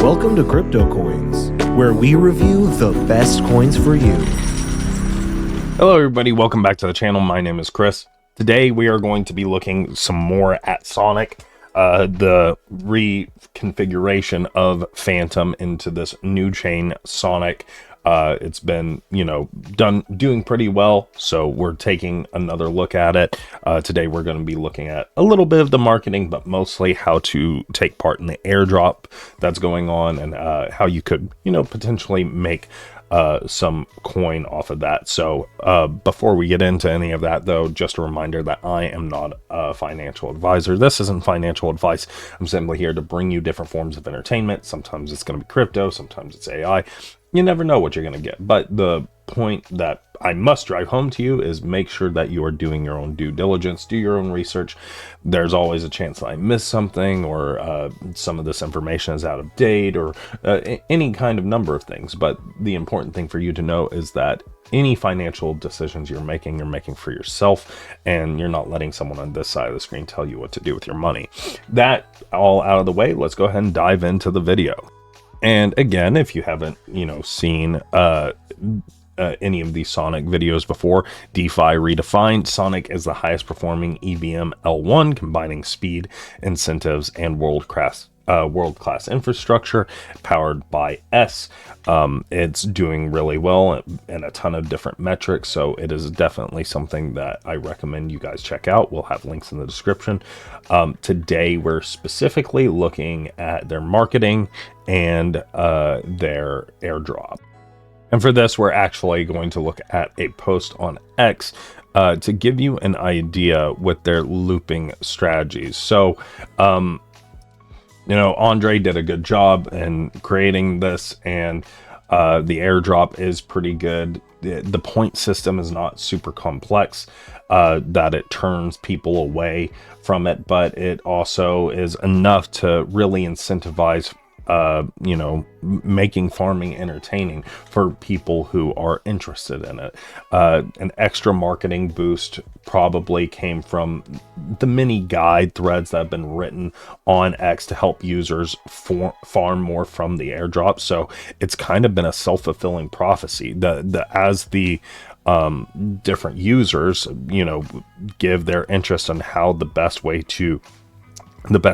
Welcome to CryptoCoins, where we review the best coins for you. Hello everybody, welcome back to the channel. My name is Chris. Today we are going to be looking some more at Sonic, the reconfiguration of Phantom into this new chain Sonic. It's been, doing pretty well, so we're taking another look at it. Today we're going to be looking at a little bit of the marketing, but mostly how to take part in the airdrop that's going on and how you could, potentially make some coin off of that. So before we get into any of that, though, just a reminder that I am not a financial advisor. This isn't financial advice. I'm simply here to bring you different forms of entertainment. Sometimes it's going to be crypto, sometimes it's AI. You never know what you're going to get. But the point that I must drive home to you is make sure that you are doing your own due diligence, do your own research. There's always a chance that I miss something, or some of this information is out of date, or any kind of number of things. But the important thing for you to know is that any financial decisions you're making for yourself, and you're not letting someone on this side of the screen tell you what to do with your money. That all out of the way, let's go ahead and dive into the video. And again, if you haven't, seen any of these Sonic videos before, DeFi Redefined, Sonic is the highest performing EVM L1, combining speed, incentives, and world-class infrastructure powered by S. It's doing really well in a ton of different metrics, so it is definitely something that I recommend you guys check out. We'll have links in the description. Today we're specifically looking at their marketing and their airdrop. And for this, we're actually going to look at a post on X to give you an idea with their looping strategies. So, Andre did a good job in creating this, and the airdrop is pretty good. The point system is not super complex, that it turns people away from it, but it also is enough to really incentivize making farming entertaining for people who are interested in it. An extra marketing boost probably came from the many guide threads that have been written on X to help users farm more from the airdrop. So it's kind of been a self-fulfilling prophecy. As the different users, give their interest on how the best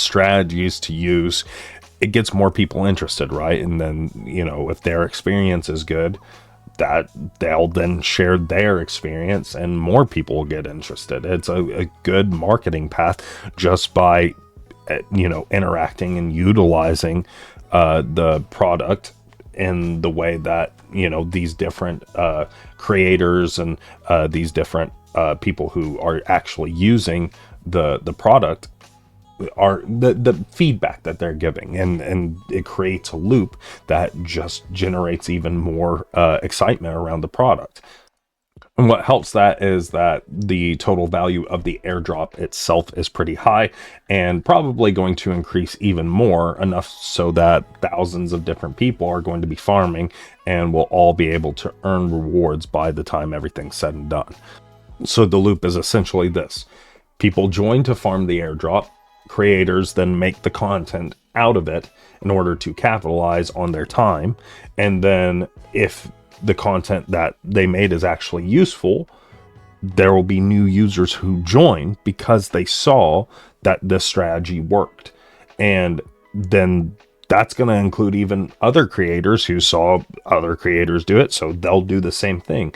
strategies to use, it gets more people interested, right? And then, if their experience is good, that they'll then share their experience and more people will get interested. It's a good marketing path just by, interacting and utilizing the product in the way that, these different creators and these different people who are actually using the product are the feedback that they're giving, and it creates a loop that just generates even more excitement around the product. And what helps that is that the total value of the airdrop itself is pretty high, and probably going to increase even more, enough so that thousands of different people are going to be farming and will all be able to earn rewards by the time everything's said and done. So the loop is essentially this: people join to farm the airdrop, creators then make the content out of it in order to capitalize on their time, and then if the content that they made is actually useful, there will be new users who join because they saw that this strategy worked. And then that's going to include even other creators who saw other creators do it, so they'll do the same thing,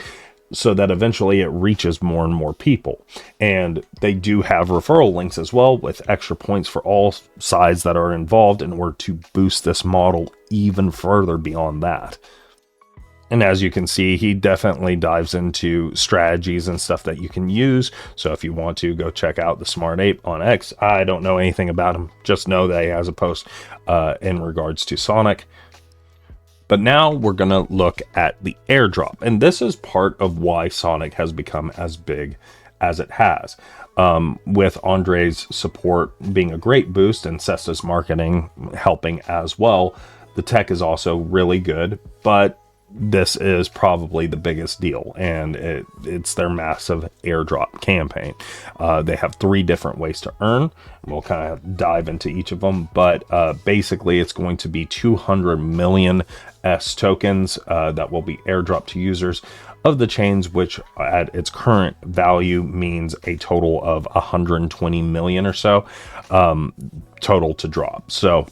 so that eventually it reaches more and more people. And they do have referral links as well, with extra points for all sides that are involved in order to boost this model even further beyond that. And as you can see, he definitely dives into strategies and stuff that you can use. So if you want to, go check out the Smart Ape on X. I don't know anything about him, just know that he has a post in regards to Sonic. But now we're going to look at the airdrop. And this is part of why Sonic has become as big as it has. With Andre's support being a great boost and Cesta's marketing helping as well, the tech is also really good. But this is probably the biggest deal, and it's their massive airdrop campaign. They have 3 different ways to earn. We'll kind of dive into each of them, but basically it's going to be 200 million S tokens that will be airdropped to users of the chains, which at its current value means a total of 120 million or so total to drop. So,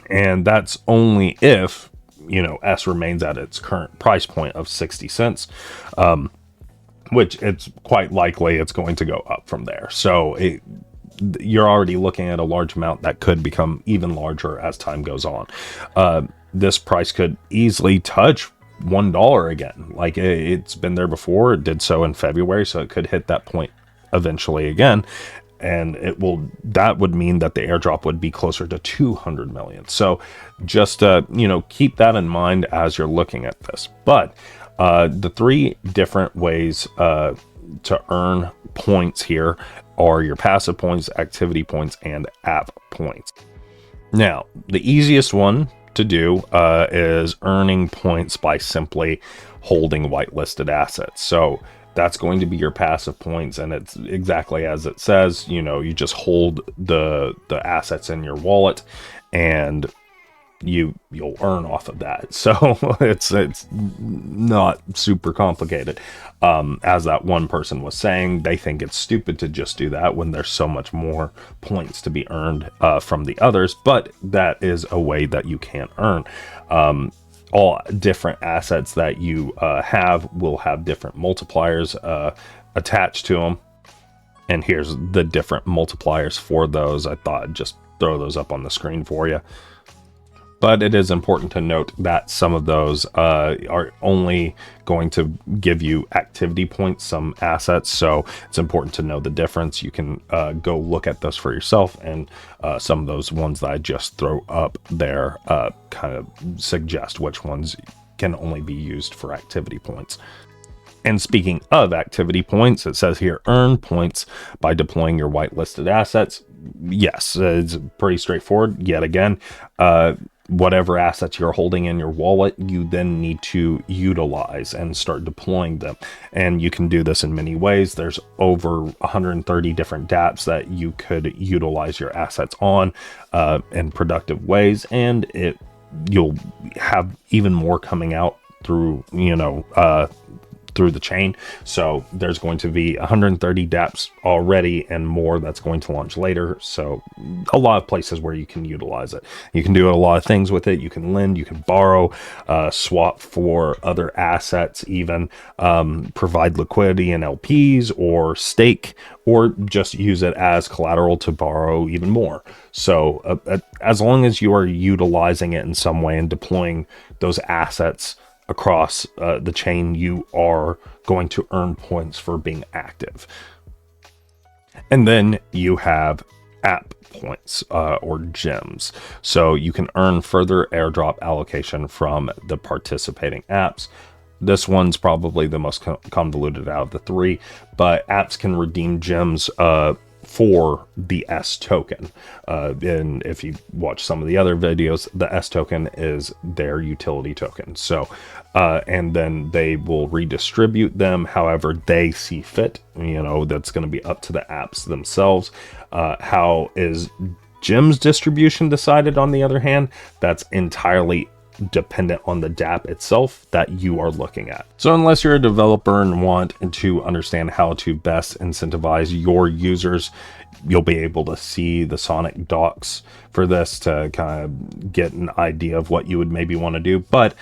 and that's only if, you know, S remains at its current price point of 60 cents, which it's quite likely it's going to go up from there. So you're already looking at a large amount that could become even larger as time goes on. This price could easily touch $1 again. Like, it's been there before. It did so in February, so it could hit that point eventually again. And that would mean that the airdrop would be closer to 200 million. So just, you know, keep that in mind as you're looking at this. But the 3 different ways to earn points here are your passive points, activity points, and app points. Now, the easiest one to do is earning points by simply holding whitelisted assets. So that's going to be your passive points, and it's exactly as it says. You know, you just hold the assets in your wallet, and you'll earn off of that. So it's not super complicated. As that one person was saying, they think it's stupid to just do that when there's so much more points to be earned from the others, but that is a way that you can earn. All different assets that you have will have different multipliers attached to them. And here's the different multipliers for those. I thought I'd just throw those up on the screen for you. But it is important to note that some of those are only going to give you activity points, some assets. So it's important to know the difference. You can go look at those for yourself. And some of those ones that I just throw up there kind of suggest which ones can only be used for activity points. And speaking of activity points, it says here, earn points by deploying your whitelisted assets. Yes, it's pretty straightforward. Yet again, whatever assets you're holding in your wallet, you then need to utilize and start deploying them. And you can do this in many ways. There's over 130 different dApps that you could utilize your assets on in productive ways. And you'll have even more coming out through, through the chain. So there's going to be 130 dApps already and more that's going to launch later. So a lot of places where you can utilize it. You can do a lot of things with it. You can lend, you can borrow, swap for other assets, even provide liquidity in LPs or stake, or just use it as collateral to borrow even more. So as long as you are utilizing it in some way and deploying those assets across the chain, you are going to earn points for being active. And then you have app points or gems. So you can earn further airdrop allocation from the participating apps. This one's probably the most convoluted out of the 3, but apps can redeem gems for the S token. And if you watch some of the other videos, the S token is their utility token. So, and then they will redistribute them however they see fit. That's going to be up to the apps themselves. How is gems distribution decided, on the other hand? That's entirely dependent on the dApp itself that you are looking at. So unless you're a developer and want to understand how to best incentivize your users, you'll be able to see the Sonic docs for this to kind of get an idea of what you would maybe want to do. But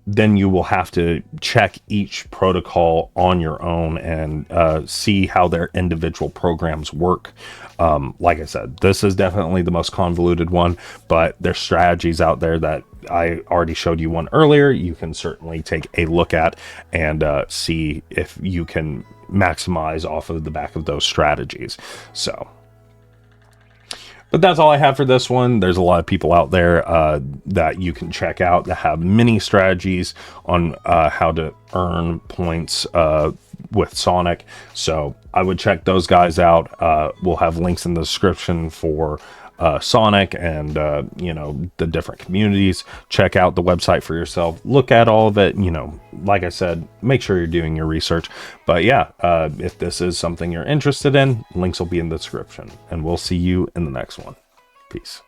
then you will have to check each protocol on your own and see how their individual programs work. Like I said, this is definitely the most convoluted one, but there's strategies out there that I already showed you one earlier. You can certainly take a look at and see if you can maximize off of the back of those strategies. But that's all I have for this one. There's a lot of people out there that you can check out that have many strategies on how to earn points with Sonic. So I would check those guys out. We'll have links in the description for Sonic and, you know, the different communities. Check out the website for yourself. Look at all of it. You know, like I said, make sure you're doing your research. But yeah, if this is something you're interested in, links will be in the description. And we'll see you in the next one. Peace.